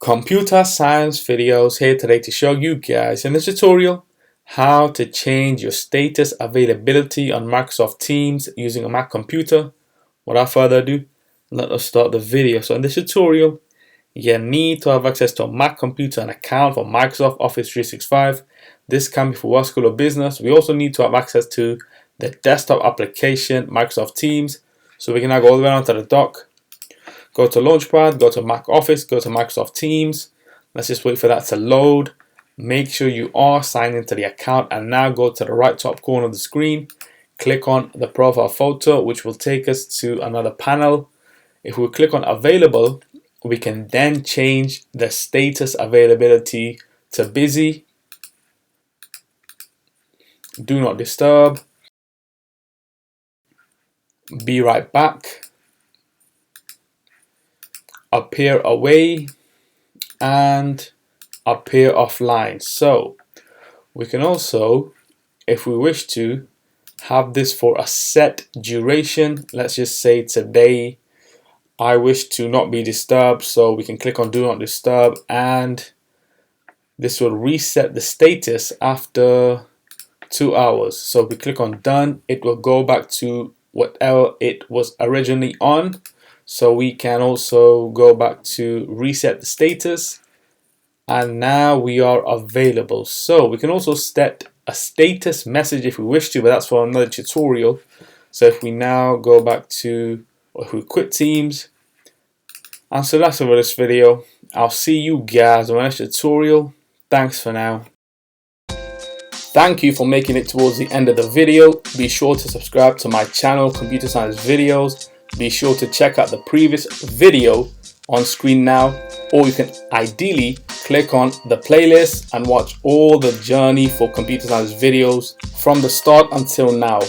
Computer science videos here today to show you guys in this tutorial how to change your status availability on Microsoft Teams using a Mac computer. Without further ado, let us start the video. So in this tutorial, you need to have access to a Mac computer and account for Microsoft Office 365. This can be for work, school, or business. We also need to have access to the desktop application Microsoft Teams. So we can now go all the way down to the dock. Go to Launchpad, go to Mac Office, go to Microsoft Teams. Let's just wait for that to load. Make sure you are signed into the account and now go to the right top corner of the screen. Click on the profile photo, which will take us to another panel. If we click on Available, we can then change the status availability to Busy, Do Not Disturb, Be Right Back, Appear Away, and Appear Offline. So we can also, if we wish to, have this for a set duration. Let's just say today I wish to not be disturbed, so we can click on Do Not Disturb and this will reset the status after 2 hours. So if we click on Done, it will go back to whatever it was originally on. So we can also go back to reset the status and now we are available. So we can also set a status message if we wish to, but that's for another tutorial. So if we now go back to, or if we quit Teams, and so that's it for this video. I'll see you guys on the next tutorial. Thanks for now. Thank you for making it towards the end of the video. Be sure to subscribe to my channel, Computer Science Videos. Be sure to check out the previous video on screen now, or you can ideally click on the playlist and watch all the journey for computer science videos from the start until now.